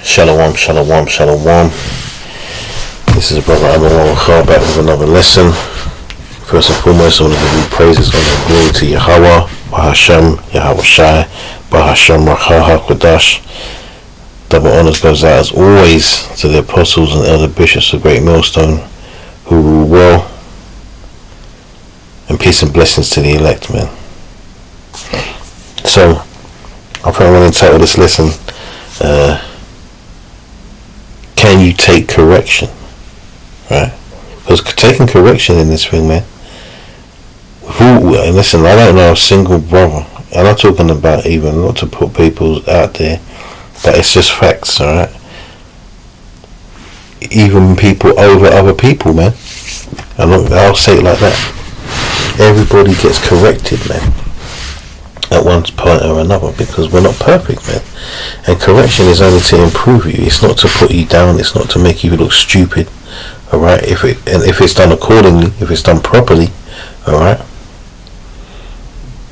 Shalom, shalom, shalom. This is Brother Abraham back with another lesson. First and foremost, I want to give you praises, honor, and glory to Yahweh, Bahashem, Yahweh Shai, Bahashem, Rakha HaKadosh. Double honors goes out as always to the apostles and elder bishops of Great Millstone who rule well, and peace and blessings to the elect, man. So, I think I'm going to title this lesson, Can you take correction? Right? Because taking correction in this thing, man. And listen, I don't know a single brother, and I'm talking about even not to put people out there, but it's just facts, alright? Even people over other people, man. I'll say it like that. Everybody gets corrected, man, at one point or another, because we're not perfect, man. And correction is only to improve you. It's not to put you down. It's not to make you look stupid. All right. If it's done accordingly, if it's done properly, all right.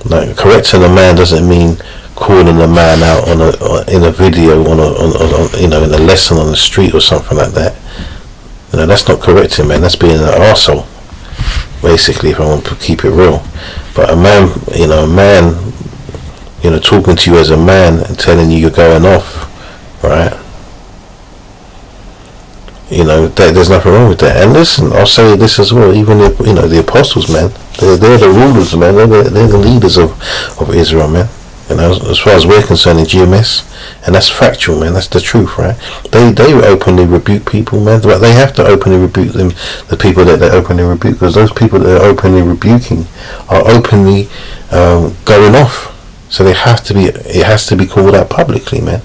Like, correcting a man doesn't mean calling a man out in a video on in a lesson on the street or something like that. That's not correcting, man. That's being an arsehole, basically, if I want to keep it real. But a man, talking to you as a man and telling you you're going off, right? There's nothing wrong with that. And listen, I'll say this as well. Even the apostles, man, they're the rulers, man. They're the leaders of Israel, man. As far as we're concerned in GMS, and that's factual, man. That's the truth, right? They openly rebuke people, man, but they have to openly rebuke them, the people that they openly rebuke, because those people that they're openly rebuking are openly going off. So it has to be called out publicly, man.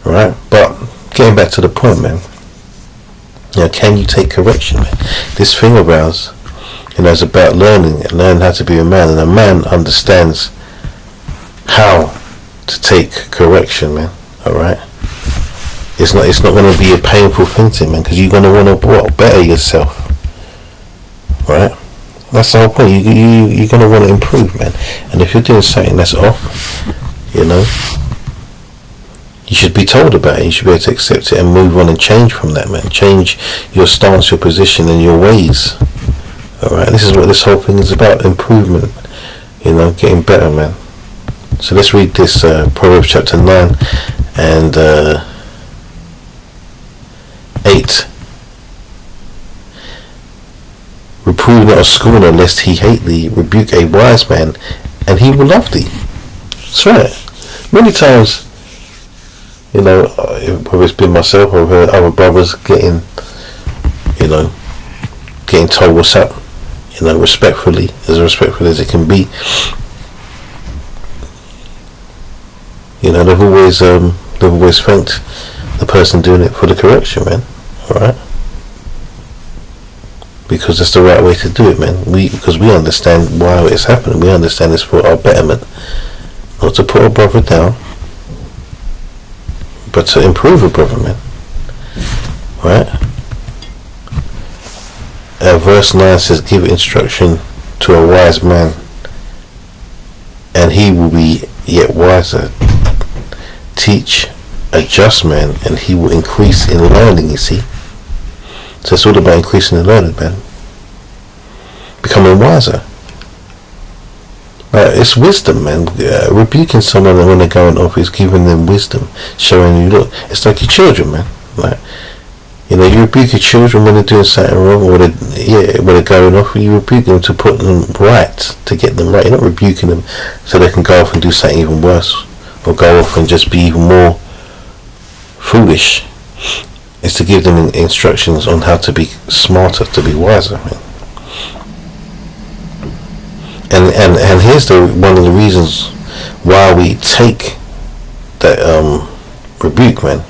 Right? But getting back to the point, man. Can you take correction, man? This thing of ours, is about learning how to be a man, and a man understands how to take correction, man. All right. It's not going to be a painful thing to, man, because you're going to want to better yourself, right? That's the whole point. You're going to want to improve, man. And if you're doing something that's off, you should be told about it. You should be able to accept it and move on and change from that, man. Change your stance, your position, and your ways. All right. This is what this whole thing is about: improvement. Getting better, man. So let's read this Proverbs chapter 9 and 8. Reprove not a scorner, lest he hate thee. Rebuke a wise man, and he will love thee. That's right. Many times, whether it's been myself or other brothers getting told what's up, respectfully as it can be. They've always thanked the person doing it for the correction, man. All right. Because that's the right way to do it, man. Because we understand why it's happening. We understand it's for our betterment, not to put a brother down, but to improve a brother, man. Right? Verse 9 says, "Give instruction to a wise man, and he will be yet wiser. Teach a just man, and he will increase in learning." You see. So it's all about increasing in learning, man. Becoming wiser. It's wisdom, man. Rebuking someone when they're going off is giving them wisdom, showing you, look, it's like your children, man. You rebuke your children when they're doing something wrong, or when they're going off. You rebuke them to put them right, to get them right. You're not rebuking them so they can go off and do something even worse, or go off and just be even more foolish. It's to give them instructions on how to be smarter, to be wiser, man. And here's one of the reasons why we take that rebuke, man.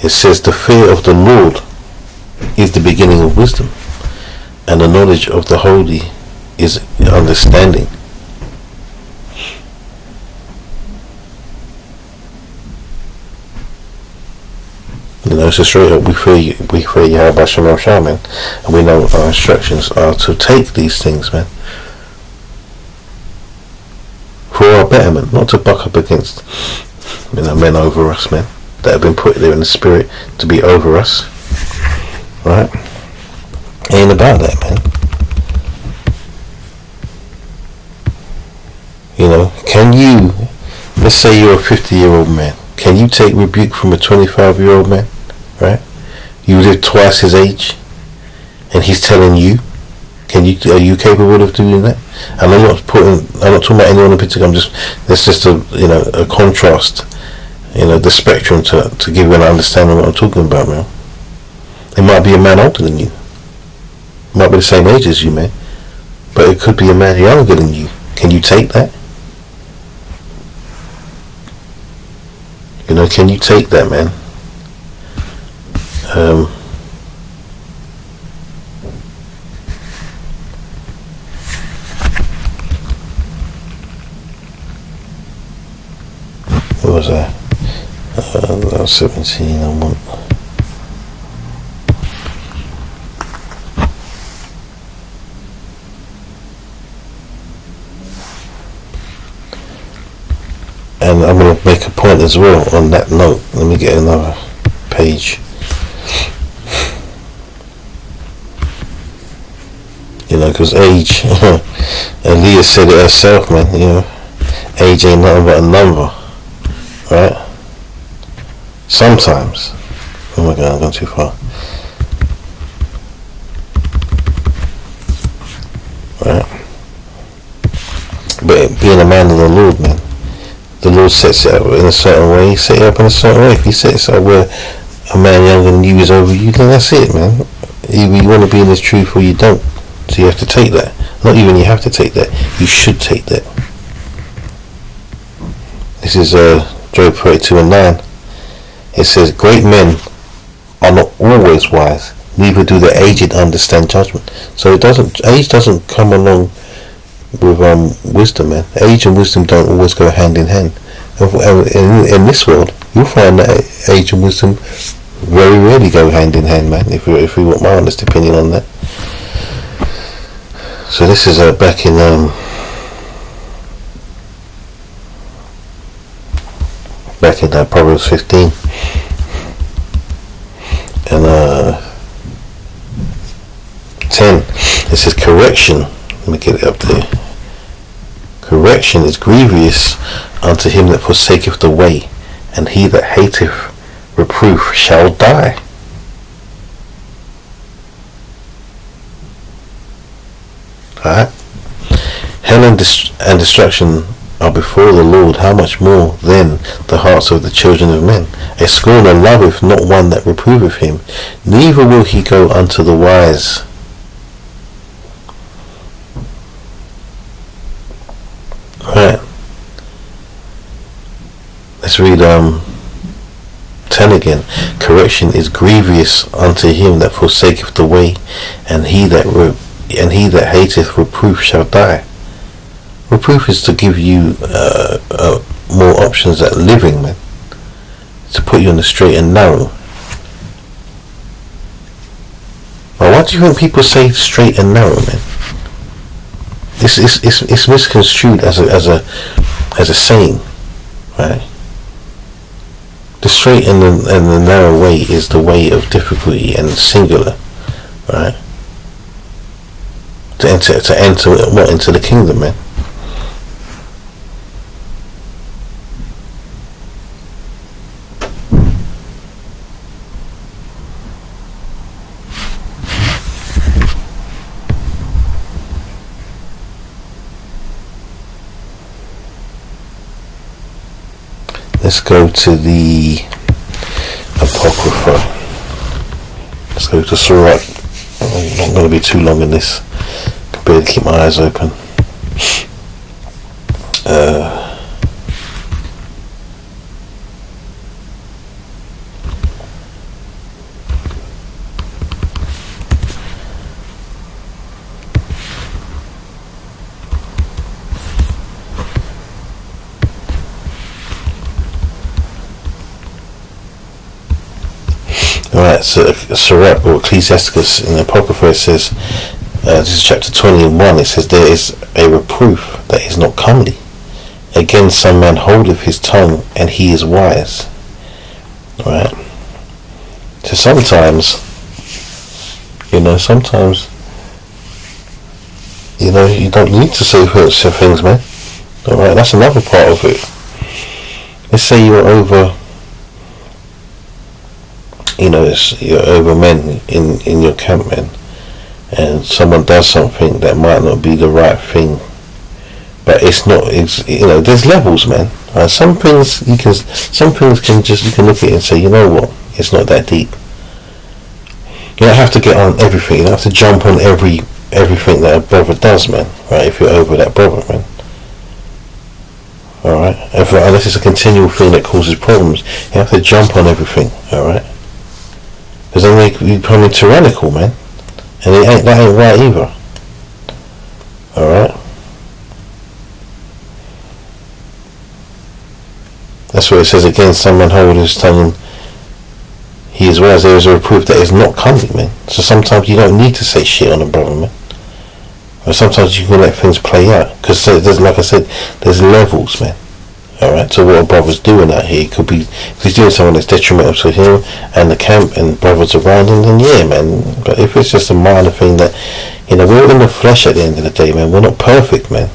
It says the fear of the Lord is the beginning of wisdom, and the knowledge of the Holy is understanding. So straight up, we fear Yahweh Shem Shah, man, and we know our instructions are to take these things, man, for our betterment, not to buck up against men over us, man. that have been put there in the spirit to be over us. Right? Ain't about that, man. You know, can you, let's say you're a 50-year-old man, can you take rebuke from a 25-year-old man? Right? You live twice his age, and he's telling you. Are you capable of doing that? And I'm not talking about anyone in particular. There's just a contrast, the spectrum to give you an understanding of what I'm talking about, man. It might be a man older than you, it might be the same age as you, man, but it could be a man younger than you. Can you take that? Can you take that, man? What was that? That was 17. I want. And I'm going to make a point as well on that note. Let me get another page. Because age, and Leah said it herself, man. Age ain't nothing but a number, right? Sometimes. Oh my God, I've gone too far. Right? But being a man of the Lord, man, the Lord sets it up in a certain way. Set it up in a certain way. If He sets it up where a man younger than you is over you, then that's it, man. Either you want to be in this truth or you don't. So you have to take that. Not even you have to take that. You should take that. This is Job 32:9. It says, "Great men are not always wise, neither do the aged understand judgment." So age doesn't come along with wisdom, man. Age and wisdom don't always go hand in hand. In this world, you'll find that age and wisdom very rarely go hand in hand, man. If we want my honest opinion on that. So this is back in Proverbs 15 and 10. It says, "Correction." Let me get it up there. "Correction is grievous unto him that forsaketh the way, and he that hateth reproof shall die." Alright? Hell and destruction are before the Lord, how much more then the hearts of the children of men? A scorner loveth not one that reproveth him, neither will he go unto the wise. Alright. Let's read 10 again. "Correction is grievous unto him that forsaketh the way, and he that hateth reproof shall die." Reproof is to give you more options at living, man. To put you on the straight and narrow. Now, why do you think people say straight and narrow, man? It's misconstrued as a saying, right? The straight and the narrow way is the way of difficulty and singular, right? To enter what into the kingdom, man. Let's go to the Apocrypha. Let's go to Sirach. I'm not going to be too long in this. I can barely keep my eyes open. Alright, so Sirach or Ecclesiasticus in the Apocrypha, it says, this is chapter 21, it says, "There is a reproof that is not comely. Again some man holdeth his tongue, and he is wise. Right? So sometimes, sometimes, you don't need to say hurtful things, man. Alright, that's another part of it. Let's say you're over, you're over men in your camp, man, and someone does something that might not be the right thing, but it's not. There's levels, man. Some things you can look at it and say, you know what, it's not that deep. You don't have to get on everything. You don't have to jump on everything that a brother does, man. Right? If you're over that brother, man. Alright? Unless it's a continual thing that causes problems, you have to jump on everything. Alright? Because then they become tyrannical, man. And that ain't right either. Alright? That's what it says again. Someone hold his tongue. He is wise. There is a reproof that is not coming, man. So sometimes you don't need to say shit on a brother, man. Or sometimes you can let things play out. Because like I said, there's levels, man. Alright, so what a brother's doing out here, could be, if he's doing something that's detrimental to him and the camp and brothers around him, then yeah, man. But if it's just a minor thing that, we're in the flesh at the end of the day, man. We're not perfect, man.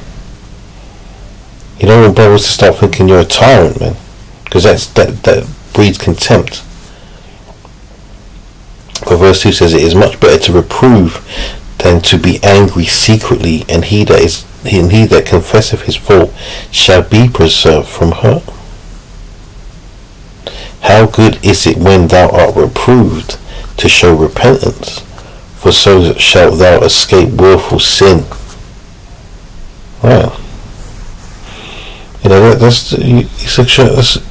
You don't want brothers to start thinking you're a tyrant, man. Because that breeds contempt. But verse 2 says, it is much better to reprove than to be angry secretly, and he that confesseth his fault shall be preserved from hurt. How good is it when thou art reproved, to show repentance, for so shalt thou escape wilful sin. Right.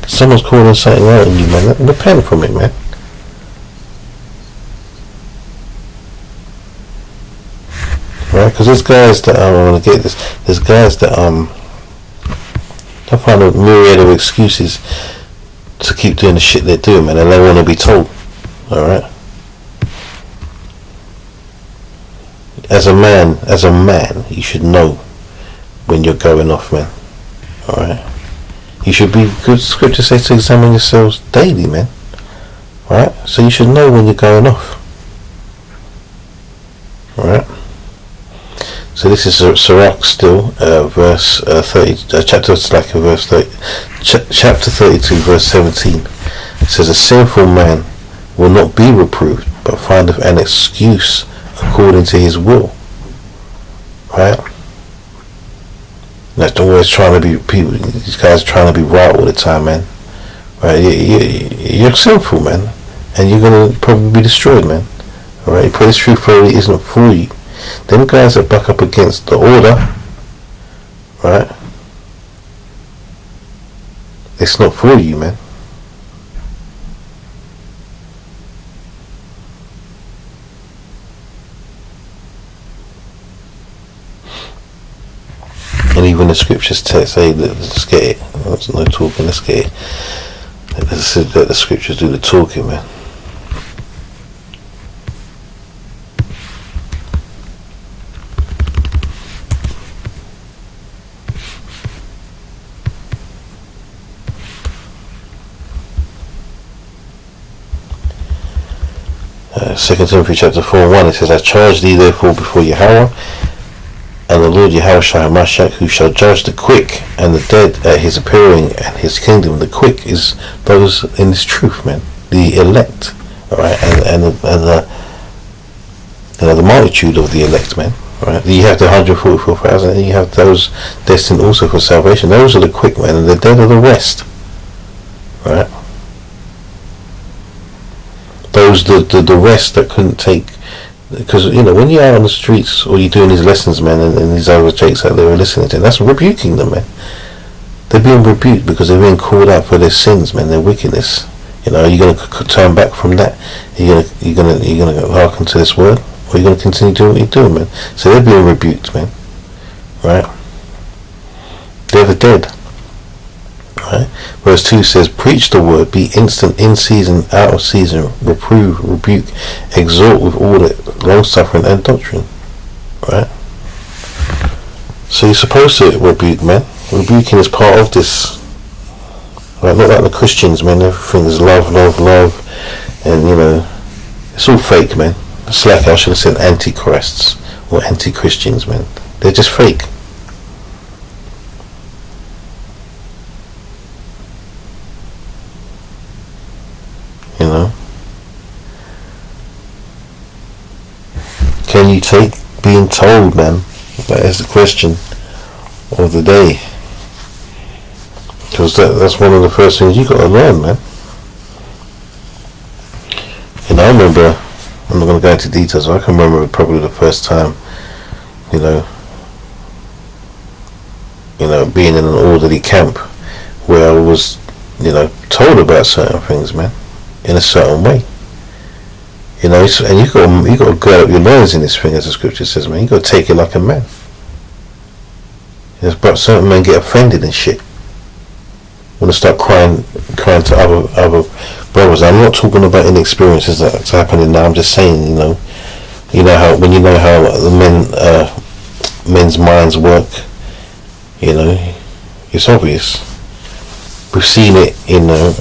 Someone's calling something out on you, man. Repent from it, man. Right, because there's guys that I want to get this. There's guys that they find a myriad of excuses to keep doing the shit they're doing, man, and they want to be told. All right. As a man, you should know when you're going off, man. All right. You should be. Good scripture says to examine yourselves daily, man. All right. So you should know when you're going off. All right. So this is Sirach still, verse 30, chapter 32, verse 17. It says, a sinful man will not be reproved, but findeth an excuse according to his will. Right? That's always trying to be people. These guys trying to be right all the time, man. Right? You're sinful, man, and you're gonna probably be destroyed, man. All right? But this truth probably isn't for you. Them guys that buck up against the order, right? It's not for you, man. And even the scriptures say that, let's get it. There's no talking, let's get it. Let the scriptures do the talking, man. Second Timothy chapter 4:1, it says, I charge thee therefore before Yahweh and the Lord Yahweh Shah who shall judge the quick and the dead at his appearing and his kingdom. The quick is those in this truth, man, the elect, alright, and the multitude of the elect, man. Right? You have the 144,000, and you have those destined also for salvation. Those are the quick, man, and the dead are the rest. Right? Those the rest that couldn't take, because when you're out on the streets or you're doing these lessons, man, and these other jakes that they were listening to, that's rebuking them, man. They're being rebuked because they're being called out for their sins, man, their wickedness. Are you going to turn back from that? You're going to hearken to this word, or are you going to continue doing what you're doing, man? So they're being rebuked, man. Right? They're the dead. Right? Verse 2 says, preach the word, be instant in season, out of season, reprove, rebuke, exhort with order, long suffering and doctrine. Right? So you're supposed to rebuke, man. Rebuking is part of this Right? Not like the Christians, man. Everything is love, love, love, and it's all fake, man. It's like I should have said antichrists or anti-Christians, man. They're just fake. Can you take being told, man? That is the question of the day. Because that's one of the first things you got to learn, man. I remember, I'm not going to go into details, I can remember probably the first time, being in an orderly camp where I was, told about certain things, man, in a certain way. And you got to gird up your loins in this thing, as the scripture says, man. You got to take it like a man. But certain men get offended and shit. Want to start crying to other brothers. I'm not talking about any experiences that's happening now. I'm just saying, how the men's minds work. It's obvious. We've seen it,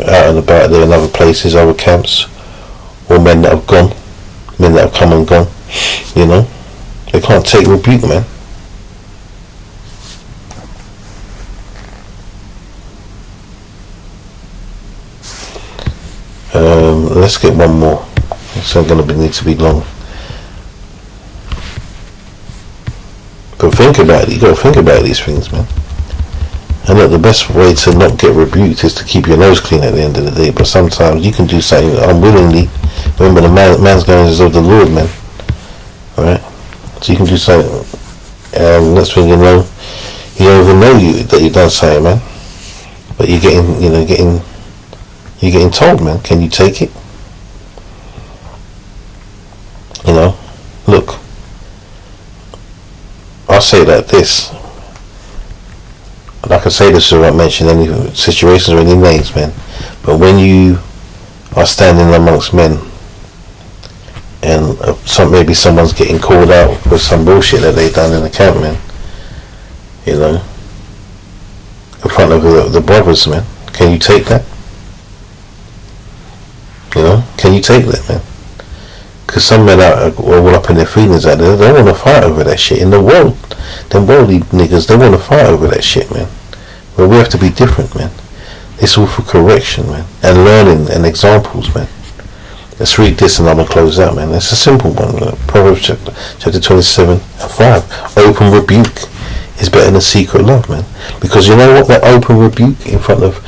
out and about there in other places, other camps. Or men that have gone, men that have come and gone, they can't take rebuke, man. Let's get one more. It's not going to need to be long. But think about it. You got to think about these things, man. And look, the best way to not get rebuked is to keep your nose clean at the end of the day. But sometimes you can do something unwillingly. Remember, the man's going is of the Lord, man. Alright? So you can do something, and next thing you know, you don't even know that you've done something, man. But you're getting told, man. Can you take it? Look, I'll say it like this. Like I say this without mentioning any situations or any names, man. But when you are standing amongst men, and maybe someone's getting called out for some bullshit that they done in the camp, man. In front of the brothers, man. Can you take that? Can you take that, man? Because some men are all up in their feelings out there. They want to fight over that shit. In the world, them worldly niggas, they want to fight over that shit, man. But we have to be different, man. It's all for correction, man, and learning and examples, man. Let's read this and I'm going to close out, man. It's a simple one. Proverbs chapter 27 and 5. Open rebuke is better than secret love, man. Because you know what? That open rebuke in front of,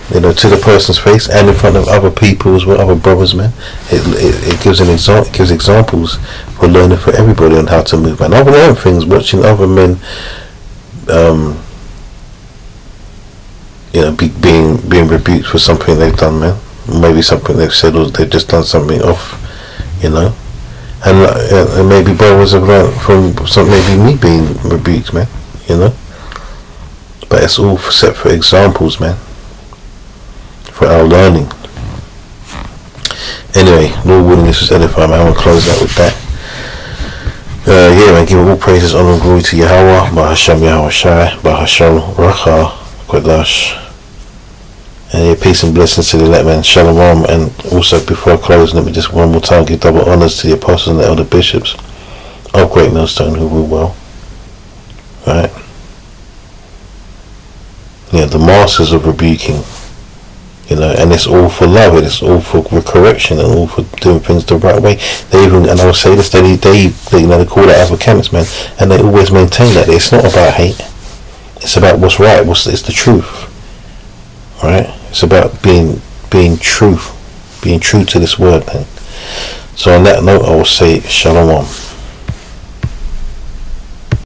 to the person's face and in front of other people as well, other brothers, man. It gives it gives examples for learning for everybody on how to move, man. I've learned things watching other men, being rebuked for something they've done, man. Maybe something they've said, or they've just done something off, and maybe brothers have learned from maybe me being rebuked, man. But it's all set for examples, man, for our learning. Anyway, Lord willing, this was edifying, man. I'm gonna close out with that. Man, give all praises, honor, and glory to Yahweh, Bahasham Yahweh Shai, Bahasham Racha Kodash. And peace and blessings to the elect, man. Shalom. And also, before I close, let me just one more time give double honors to the apostles and the elder bishops of Great Millstone who rule well. Right? The masters of rebuking. And it's all for love, and it's all for correction, and all for doing things the right way. They even, and I will say this, they call it other camps, man, and they always maintain that it's not about hate. It's about what's right. It's the truth. Right? It's about being true to this word, man. So on that note, I will say shalom.